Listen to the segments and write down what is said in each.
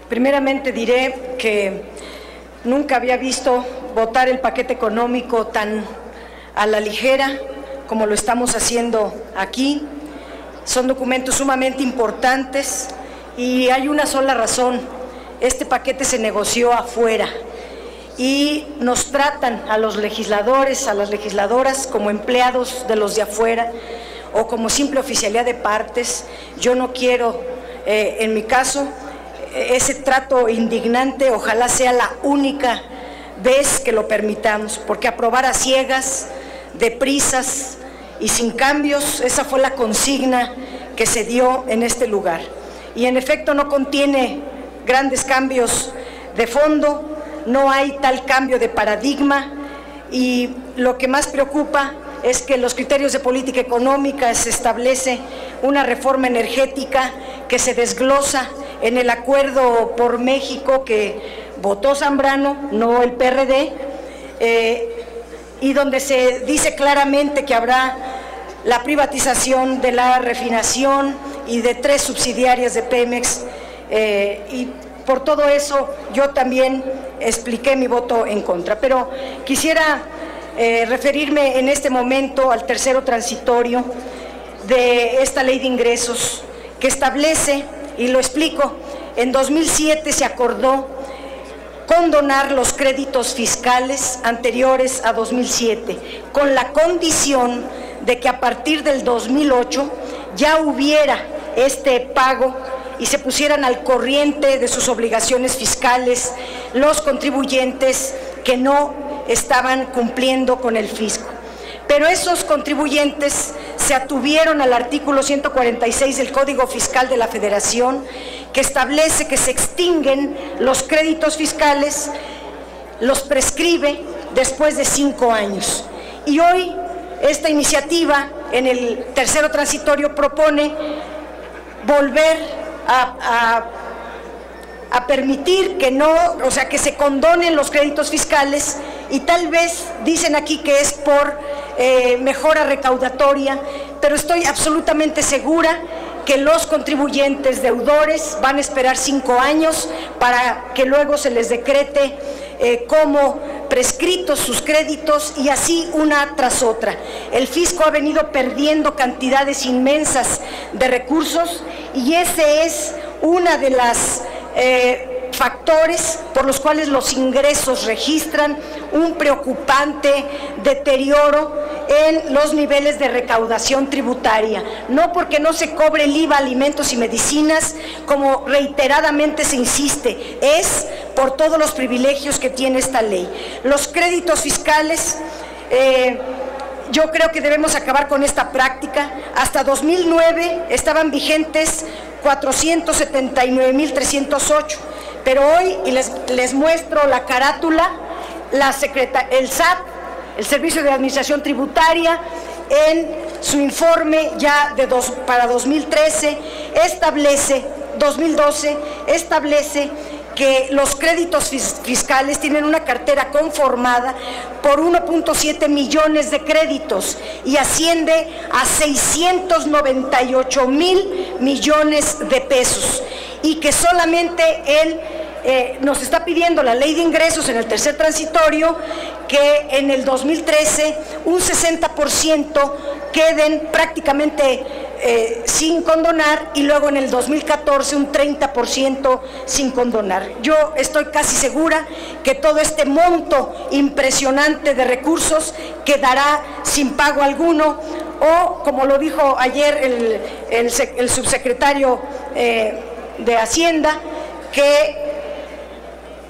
Primeramente diré que nunca había visto votar el paquete económico tan a la ligera como lo estamos haciendo aquí. Son documentos sumamente importantes y hay una sola razón: este paquete se negoció afuera y nos tratan a los legisladores, a las legisladoras, como empleados de los de afuera o como simple oficialía de partes. Yo no quiero, en mi caso, ese trato indignante. Ojalá sea la única vez que lo permitamos, porque aprobar a ciegas, deprisas y sin cambios, esa fue la consigna que se dio en este lugar. Y en efecto no contiene grandes cambios de fondo, no hay tal cambio de paradigma, y lo que más preocupa es que en los criterios de política económica se establece una reforma energética que se desglosa en el Acuerdo por México que votó Zambrano, no el PRD, y donde se dice claramente que habrá la privatización de la refinación y de 3 subsidiarias de Pemex, y por todo eso yo también expliqué mi voto en contra. Pero quisiera referirme en este momento al tercero transitorio de esta ley de ingresos, que establece, y lo explico, en 2007 se acordó condonar los créditos fiscales anteriores a 2007, con la condición de que a partir del 2008 ya hubiera este pago y se pusieran al corriente de sus obligaciones fiscales los contribuyentes que no estaban cumpliendo con el fisco. Pero esos contribuyentes se atuvieron al artículo 146 del Código Fiscal de la Federación, que establece que se extinguen los créditos fiscales, los prescribe después de 5 años. Y hoy esta iniciativa en el tercero transitorio propone volver a permitir que no, o sea, que se condonen los créditos fiscales, y tal vez dicen aquí que es por mejora recaudatoria, pero estoy absolutamente segura que los contribuyentes deudores van a esperar 5 años para que luego se les decrete como prescritos sus créditos, y así una tras otra. El fisco ha venido perdiendo cantidades inmensas de recursos, y ese es una de las factores por los cuales los ingresos registran un preocupante deterioro en los niveles de recaudación tributaria, no porque no se cobre el IVA, alimentos y medicinas, como reiteradamente se insiste, es por todos los privilegios que tiene esta ley. Los créditos fiscales, yo creo que debemos acabar con esta práctica. Hasta 2009 estaban vigentes 479.308, pero hoy, y les muestro la carátula, el SAT, el Servicio de Administración Tributaria, en su informe ya para 2012 establece que los créditos fiscales tienen una cartera conformada por 1.7 millones de créditos y asciende a 698,000 millones de pesos, y que solamente nos está pidiendo la ley de ingresos en el tercer transitorio que en el 2013 un 60% queden prácticamente sin condonar, y luego en el 2014 un 30% sin condonar. Yo estoy casi segura que todo este monto impresionante de recursos quedará sin pago alguno, o como lo dijo ayer el subsecretario de Hacienda, que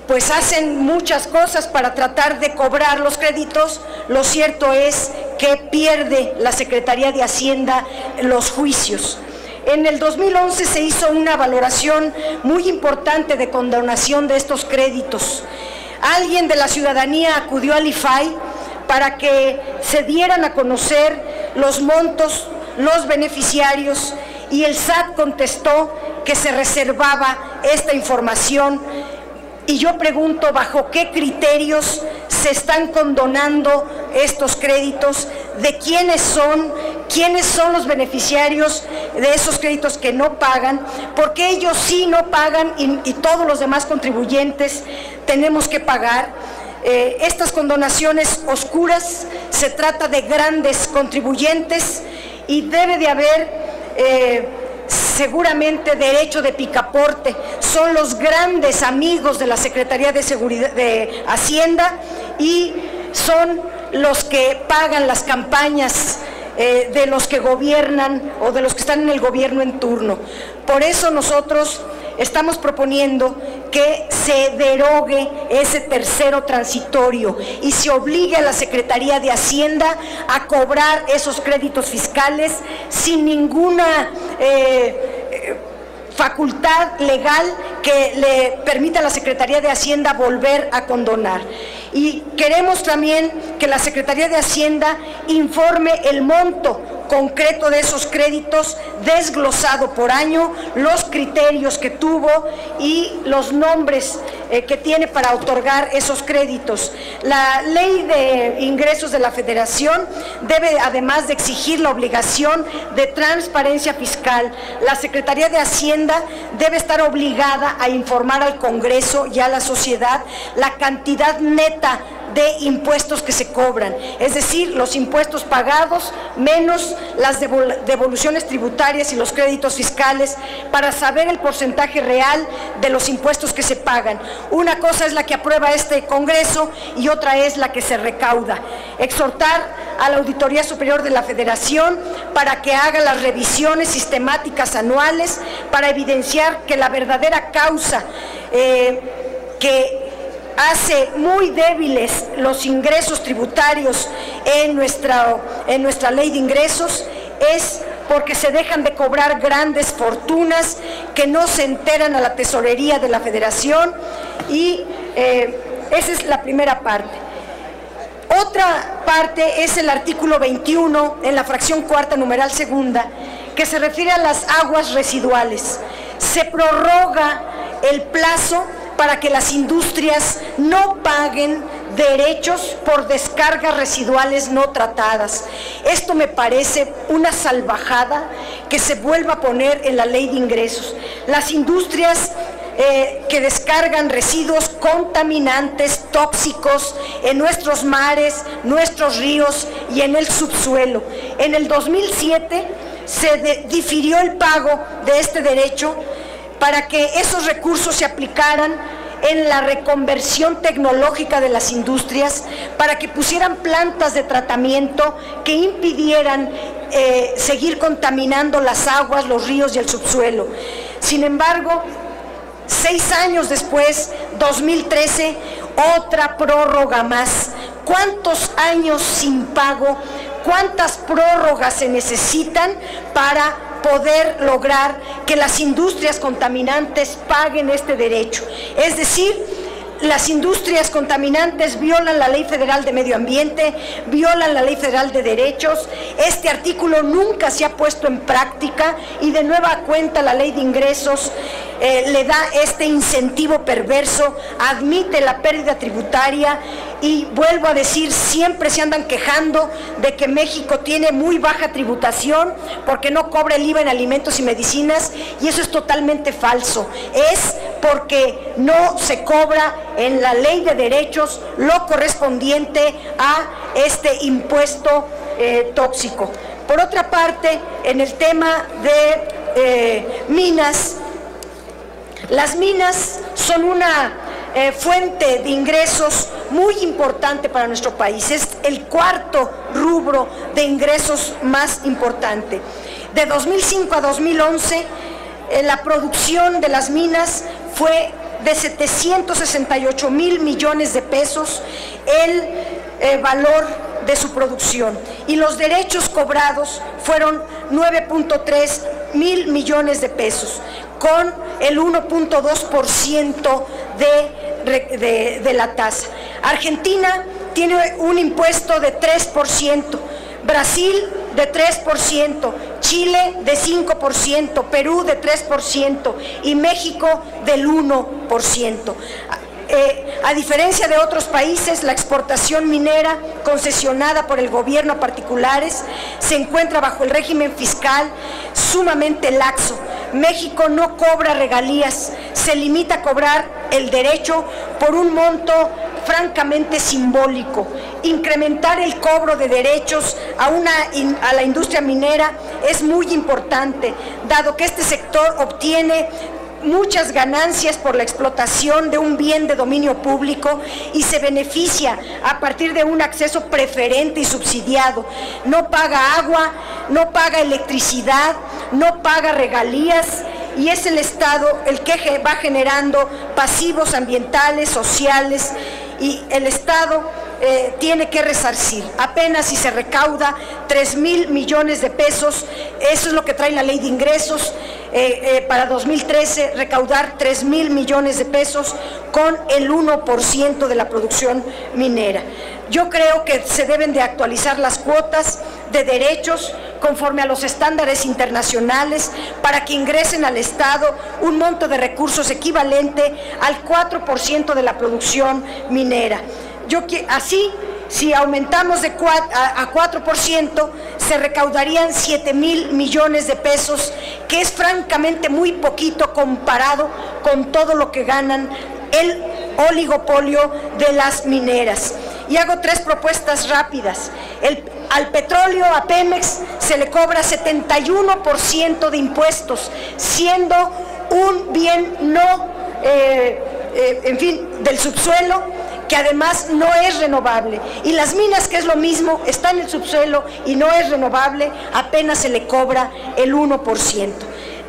pues hacen muchas cosas para tratar de cobrar los créditos. Lo cierto es que pierde la Secretaría de Hacienda los juicios. En el 2011 se hizo una valoración muy importante de condonación de estos créditos. Alguien de la ciudadanía acudió al IFAI para que se dieran a conocer los montos, los beneficiarios, y el SAT contestó que se reservaba esta información. Y yo pregunto, ¿bajo qué criterios se están condonando estos créditos? ¿De quiénes son? quiénes son los beneficiarios de esos créditos que no pagan, porque ellos sí no pagan y todos los demás contribuyentes tenemos que pagar. Estas condonaciones oscuras, se trata de grandes contribuyentes y debe de haber seguramente derecho de picaporte. Son los grandes amigos de la Secretaría de Seguridad de Hacienda y son los que pagan las campañas de los que gobiernan o de los que están en el gobierno en turno. Por eso nosotros estamos proponiendo que se derogue ese tercero transitorio y se obligue a la Secretaría de Hacienda a cobrar esos créditos fiscales sin ninguna facultad legal que le permita a la Secretaría de Hacienda volver a condonar. Y queremos también que la Secretaría de Hacienda informe el monto concreto de esos créditos, desglosado por año, los criterios que tuvo y los nombres que tiene para otorgar esos créditos. La Ley de Ingresos de la Federación debe, además de exigir la obligación de transparencia fiscal, la Secretaría de Hacienda debe estar obligada a informar al Congreso y a la sociedad la cantidad neta de impuestos que se cobran, es decir, los impuestos pagados menos las devoluciones tributarias y los créditos fiscales, para saber el porcentaje real de los impuestos que se pagan. Una cosa es la que aprueba este Congreso y otra es la que se recauda. Exhortar a la Auditoría Superior de la Federación para que haga las revisiones sistemáticas anuales para evidenciar que la verdadera causa que hace muy débiles los ingresos tributarios en nuestra ley de ingresos es porque se dejan de cobrar grandes fortunas que no se enteran a la tesorería de la Federación y esa es la primera parte. Otra parte es el artículo 21 en la fracción cuarta numeral segunda, que se refiere a las aguas residuales. Se prorroga el plazo para que las industrias no paguen derechos por descargas residuales no tratadas. Esto me parece una salvajada que se vuelva a poner en la ley de ingresos. Las industrias que descargan residuos contaminantes, tóxicos en nuestros mares, nuestros ríos y en el subsuelo. En el 2007 se difirió el pago de este derecho para que esos recursos se aplicaran en la reconversión tecnológica de las industrias, para que pusieran plantas de tratamiento que impidieran seguir contaminando las aguas, los ríos y el subsuelo. Sin embargo, 6 años después, 2013, otra prórroga más. ¿Cuántos años sin pago? ¿Cuántas prórrogas se necesitan para poder lograr que las industrias contaminantes paguen este derecho? Es decir, las industrias contaminantes violan la Ley Federal de Medio Ambiente, violan la Ley Federal de Derechos. Este artículo nunca se ha puesto en práctica y de nueva cuenta la Ley de Ingresos le da este incentivo perverso, admite la pérdida tributaria y vuelvo a decir, siempre se andan quejando de que México tiene muy baja tributación porque no cobra el IVA en alimentos y medicinas, y eso es totalmente falso. Es porque no se cobra en la Ley de Derechos lo correspondiente a este impuesto tóxico. Por otra parte, en el tema de minas, las minas son una fuente de ingresos muy importante para nuestro país. Es el cuarto rubro de ingresos más importante. De 2005 a 2011, la producción de las minas fue de 768,000 millones de pesos el valor de su producción, y los derechos cobrados fueron 9.3 mil millones de pesos, con el 1.2% de la tasa. Argentina tiene un impuesto de 3%, Brasil de 3%, Chile de 5%, Perú de 3% y México del 1%. A diferencia de otros países, la exportación minera concesionada por el gobierno a particulares se encuentra bajo el régimen fiscal sumamente laxo. México no cobra regalías, se limita a cobrar el derecho por un monto francamente simbólico. Incrementar el cobro de derechos a la industria minera es muy importante, dado que este sector obtiene muchas ganancias por la explotación de un bien de dominio público y se beneficia a partir de un acceso preferente y subsidiado. No paga agua, no paga electricidad, no paga regalías, y es el Estado el que va generando pasivos ambientales, sociales, y el Estado tiene que resarcir. Apenas si se recauda 3,000 millones de pesos, eso es lo que trae la ley de ingresos, para 2013 recaudar 3,000 millones de pesos con el 1% de la producción minera. Yo creo que se deben de actualizar las cuotas de derechos conforme a los estándares internacionales para que ingresen al Estado un monto de recursos equivalente al 4% de la producción minera. Así, si aumentamos a 4%, se recaudarían 7,000 millones de pesos, que es francamente muy poquito comparado con todo lo que ganan el oligopolio de las mineras. Y hago 3 propuestas rápidas. Al petróleo, a Pemex, se le cobra 71% de impuestos, siendo un bien del subsuelo, que además no es renovable. Y las minas, que es lo mismo, está en el subsuelo y no es renovable, apenas se le cobra el 1%.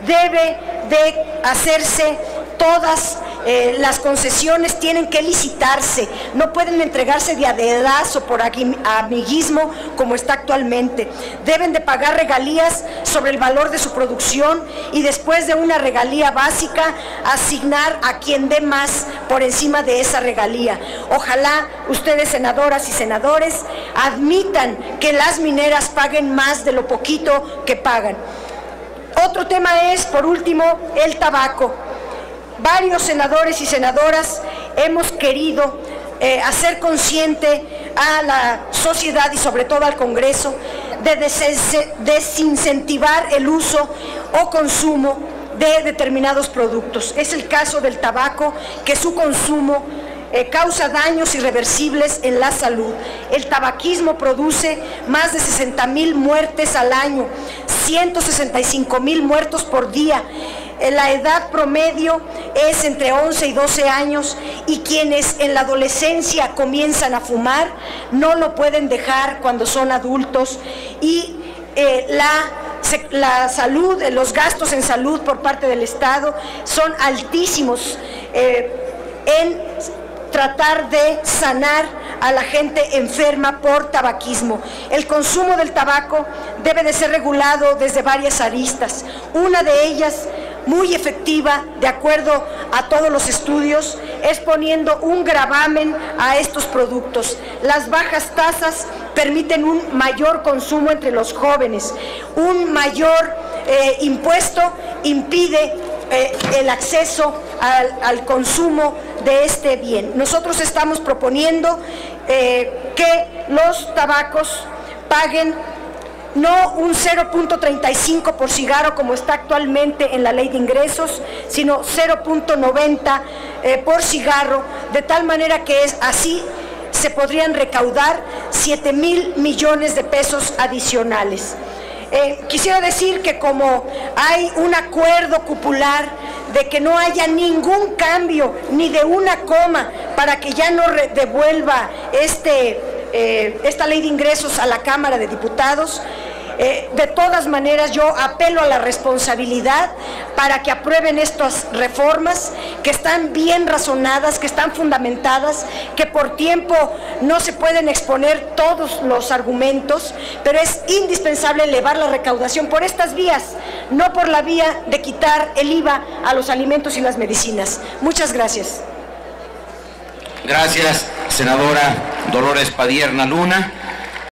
Debe de hacerse todas las concesiones, tienen que licitarse, no pueden entregarse de a dedazo por amiguismo como está actualmente. Deben de pagar regalías sobre el valor de su producción y después de una regalía básica asignar a quien dé más por encima de esa regalía. Ojalá ustedes, senadoras y senadores, admitan que las mineras paguen más de lo poquito que pagan. Otro tema es, por último, el tabaco. Varios senadores y senadoras hemos querido hacer consciente a la sociedad y sobre todo al Congreso de desincentivar el uso o consumo de determinados productos. Es el caso del tabaco, que su consumo causa daños irreversibles en la salud. El tabaquismo produce más de 60,000 muertes al año, 165,000 muertos por día. La edad promedio es entre 11 y 12 años y quienes en la adolescencia comienzan a fumar no lo pueden dejar cuando son adultos, y la salud, los gastos en salud por parte del Estado son altísimos en tratar de sanar a la gente enferma por tabaquismo. El consumo del tabaco debe de ser regulado desde varias aristas. Una de ellas, muy efectiva, de acuerdo a todos los estudios, es poniendo un gravamen a estos productos. Las bajas tasas permiten un mayor consumo entre los jóvenes. Un mayor impuesto impide el acceso al consumo de este bien. Nosotros estamos proponiendo que los tabacos paguen no un 0.35 por cigarro como está actualmente en la ley de ingresos, sino 0.90 por cigarro, de tal manera que así se podrían recaudar 7,000 millones de pesos adicionales. Quisiera decir que como hay un acuerdo cupular de que no haya ningún cambio ni de una coma para que ya no devuelva esta ley de ingresos a la Cámara de Diputados, de todas maneras yo apelo a la responsabilidad para que aprueben estas reformas que están bien razonadas, que están fundamentadas, que por tiempo no se pueden exponer todos los argumentos, pero es indispensable elevar la recaudación por estas vías, no por la vía de quitar el IVA a los alimentos y las medicinas. Muchas gracias. Gracias, senadora Dolores Padierna Luna.